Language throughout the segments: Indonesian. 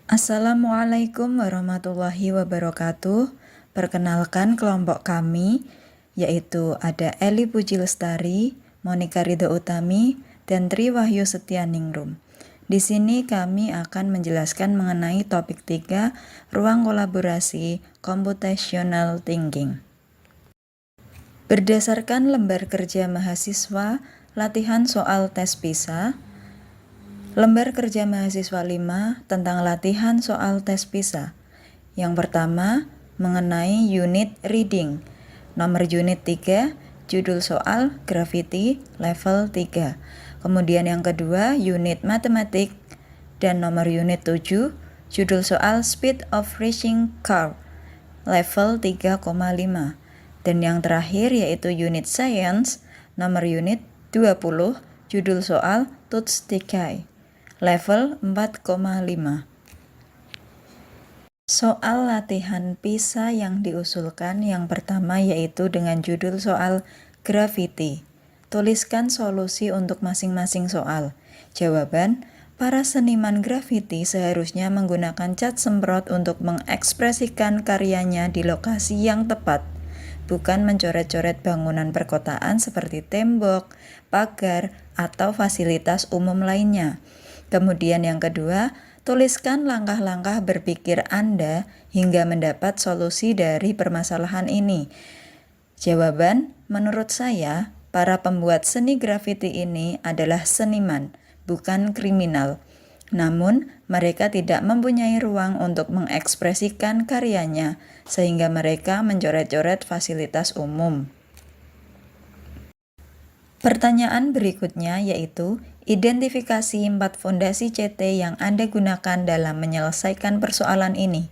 Assalamualaikum warahmatullahi wabarakatuh. Perkenalkan kelompok kami, yaitu ada Eli Puji Lestari, Monika Ridho Utami, dan Tri Wahyu Setianingrum. Di sini kami akan menjelaskan mengenai topik 3, ruang kolaborasi computational thinking. Berdasarkan lembar kerja mahasiswa, latihan soal tes PISA, lembar kerja mahasiswa 5 tentang latihan soal tes PISA. Yang pertama, mengenai unit reading. Nomor unit 3, judul soal gravity level 3. Kemudian yang kedua, unit matematik. Dan nomor unit 7, judul soal speed of racing car level 3,5. Dan yang terakhir yaitu unit science, nomor unit 20, judul soal Tooth Decay level 4,5. Soal latihan PISA yang diusulkan yang pertama yaitu dengan judul soal gravity. Tuliskan solusi untuk masing-masing soal. Jawaban, para seniman grafiti seharusnya menggunakan cat semprot untuk mengekspresikan karyanya di lokasi yang tepat, bukan mencoret-coret bangunan perkotaan seperti tembok, pagar, atau fasilitas umum lainnya. Kemudian yang kedua, tuliskan langkah-langkah berpikir Anda hingga mendapat solusi dari permasalahan ini. Jawaban, menurut saya, para pembuat seni grafiti ini adalah seniman, bukan kriminal. Namun, mereka tidak mempunyai ruang untuk mengekspresikan karyanya, sehingga mereka mencoret-coret fasilitas umum. Pertanyaan berikutnya yaitu, identifikasi 4 fondasi CT yang Anda gunakan dalam menyelesaikan persoalan ini.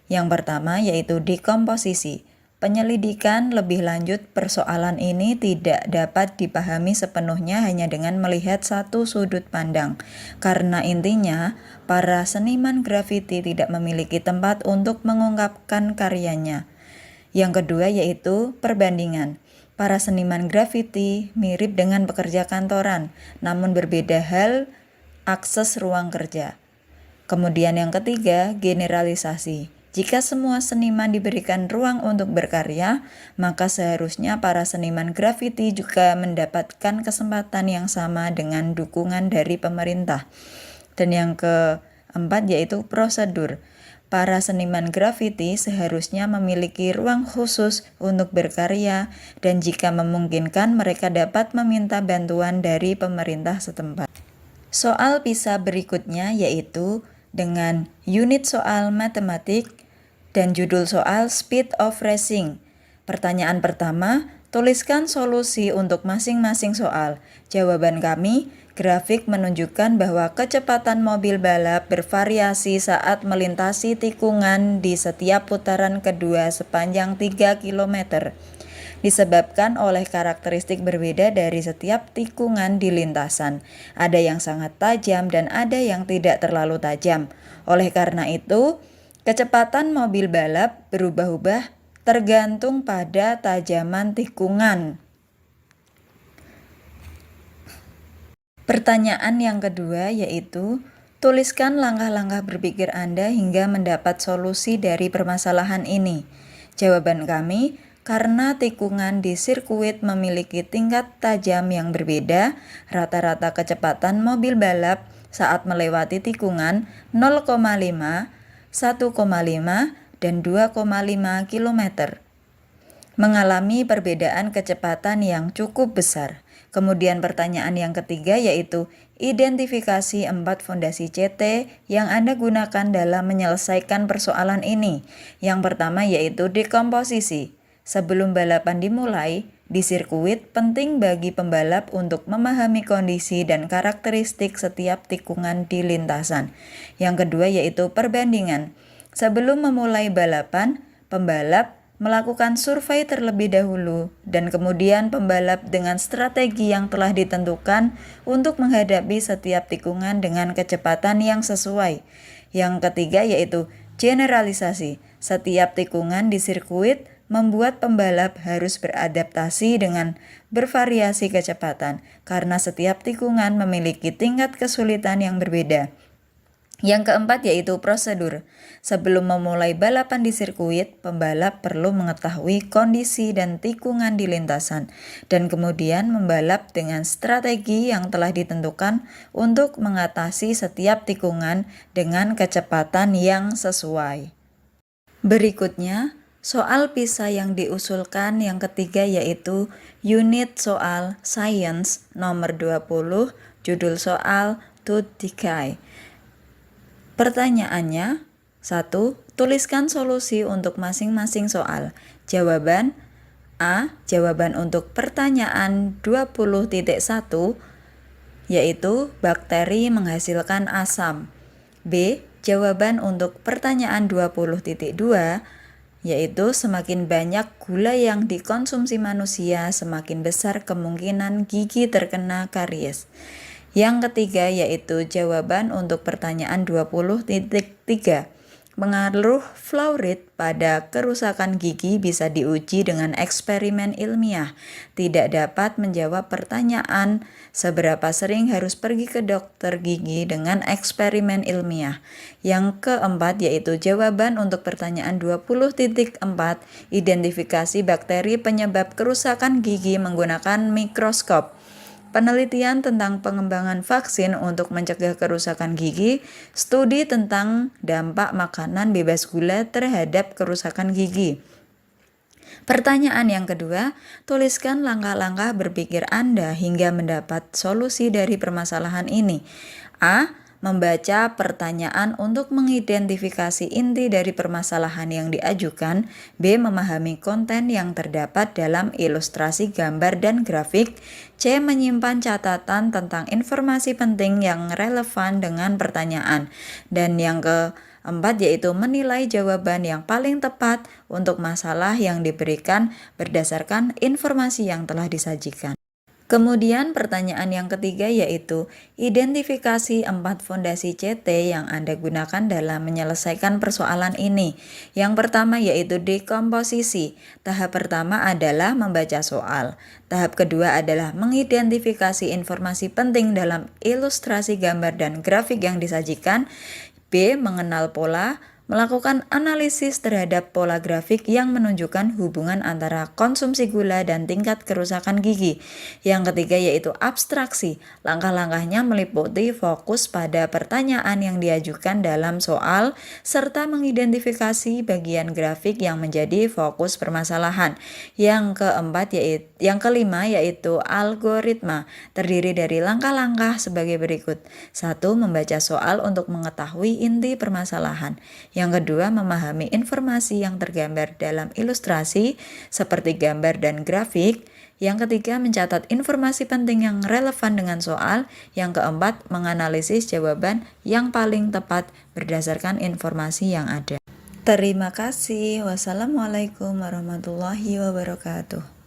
Yang pertama yaitu dekomposisi. Penyelidikan lebih lanjut persoalan ini tidak dapat dipahami sepenuhnya hanya dengan melihat satu sudut pandang, karena intinya para seniman grafiti tidak memiliki tempat untuk mengungkapkan karyanya. Yang kedua yaitu perbandingan. Para seniman grafiti mirip dengan pekerja kantoran, namun berbeda hal akses ruang kerja. Kemudian yang ketiga, generalisasi. Jika semua seniman diberikan ruang untuk berkarya, maka seharusnya para seniman grafiti juga mendapatkan kesempatan yang sama dengan dukungan dari pemerintah. Dan yang keempat yaitu prosedur. Para seniman grafiti seharusnya memiliki ruang khusus untuk berkarya dan jika memungkinkan mereka dapat meminta bantuan dari pemerintah setempat. Soal PISA berikutnya yaitu dengan unit soal matematik dan judul soal speed of racing. Pertanyaan pertama, tuliskan solusi untuk masing-masing soal. Jawaban kami, grafik menunjukkan bahwa kecepatan mobil balap bervariasi saat melintasi tikungan di setiap putaran kedua sepanjang 3 km. Disebabkan oleh karakteristik berbeda dari setiap tikungan di lintasan. Ada yang sangat tajam dan ada yang tidak terlalu tajam. Oleh karena itu, kecepatan mobil balap berubah-ubah tergantung pada tajaman tikungan. Pertanyaan yang kedua yaitu, tuliskan langkah-langkah berpikir Anda hingga mendapat solusi dari permasalahan ini. Jawaban kami, karena tikungan di sirkuit memiliki tingkat tajam yang berbeda, rata-rata kecepatan mobil balap saat melewati tikungan 0,5, 1,5, dan 2,5 km. Mengalami perbedaan kecepatan yang cukup besar. Kemudian pertanyaan yang ketiga yaitu identifikasi 4 fondasi CT yang Anda gunakan dalam menyelesaikan persoalan ini. Yang pertama yaitu dekomposisi. Sebelum balapan dimulai, di sirkuit penting bagi pembalap untuk memahami kondisi dan karakteristik setiap tikungan di lintasan. Yang kedua yaitu perbandingan. Sebelum memulai balapan, pembalap melakukan survei terlebih dahulu dan kemudian pembalap dengan strategi yang telah ditentukan untuk menghadapi setiap tikungan dengan kecepatan yang sesuai. Yang ketiga yaitu generalisasi. Setiap tikungan di sirkuit membuat pembalap harus beradaptasi dengan bervariasi kecepatan karena setiap tikungan memiliki tingkat kesulitan yang berbeda. Yang keempat yaitu prosedur. Sebelum memulai balapan di sirkuit, pembalap perlu mengetahui kondisi dan tikungan di lintasan, dan kemudian membalap dengan strategi yang telah ditentukan untuk mengatasi setiap tikungan dengan kecepatan yang sesuai. Berikutnya, soal PISA yang diusulkan yang ketiga yaitu unit soal Science nomor 20, judul soal Tuttikai. Pertanyaannya, 1. Tuliskan solusi untuk masing-masing soal. Jawaban A. Jawaban untuk pertanyaan 20.1 yaitu bakteri menghasilkan asam. B. Jawaban untuk pertanyaan 20.2 yaitu semakin banyak gula yang dikonsumsi manusia, semakin besar kemungkinan gigi terkena karies. Yang ketiga yaitu jawaban untuk pertanyaan 20.3. Pengaruh fluorid pada kerusakan gigi bisa diuji dengan eksperimen ilmiah. Tidak dapat menjawab pertanyaan seberapa sering harus pergi ke dokter gigi dengan eksperimen ilmiah. Yang keempat yaitu jawaban untuk pertanyaan 20.4. Identifikasi bakteri penyebab kerusakan gigi menggunakan mikroskop. Penelitian tentang pengembangan vaksin untuk mencegah kerusakan gigi, studi tentang dampak makanan bebas gula terhadap kerusakan gigi. Pertanyaan yang kedua, tuliskan langkah-langkah berpikir Anda hingga mendapat solusi dari permasalahan ini. A. Membaca pertanyaan untuk mengidentifikasi inti dari permasalahan yang diajukan. B. Memahami konten yang terdapat dalam ilustrasi gambar dan grafik. C. Menyimpan catatan tentang informasi penting yang relevan dengan pertanyaan. Dan yang keempat yaitu menilai jawaban yang paling tepat untuk masalah yang diberikan berdasarkan informasi yang telah disajikan. Kemudian pertanyaan yang ketiga yaitu identifikasi 4 fondasi CT yang Anda gunakan dalam menyelesaikan persoalan ini. Yang pertama yaitu dekomposisi. Tahap pertama adalah membaca soal. Tahap kedua adalah mengidentifikasi informasi penting dalam ilustrasi gambar dan grafik yang disajikan. B. Mengenal pola. Melakukan analisis terhadap pola grafik yang menunjukkan hubungan antara konsumsi gula dan tingkat kerusakan gigi. Yang ketiga yaitu abstraksi. Langkah-langkahnya meliputi fokus pada pertanyaan yang diajukan dalam soal, serta mengidentifikasi bagian grafik yang menjadi fokus permasalahan. Yang kelima yaitu algoritma, terdiri dari langkah-langkah sebagai berikut. 1. Membaca soal untuk mengetahui inti permasalahan. Yang kedua, memahami informasi yang tergambar dalam ilustrasi seperti gambar dan grafik. Yang ketiga, mencatat informasi penting yang relevan dengan soal. Yang keempat, menganalisis jawaban yang paling tepat berdasarkan informasi yang ada. Terima kasih. Wassalamualaikum warahmatullahi wabarakatuh.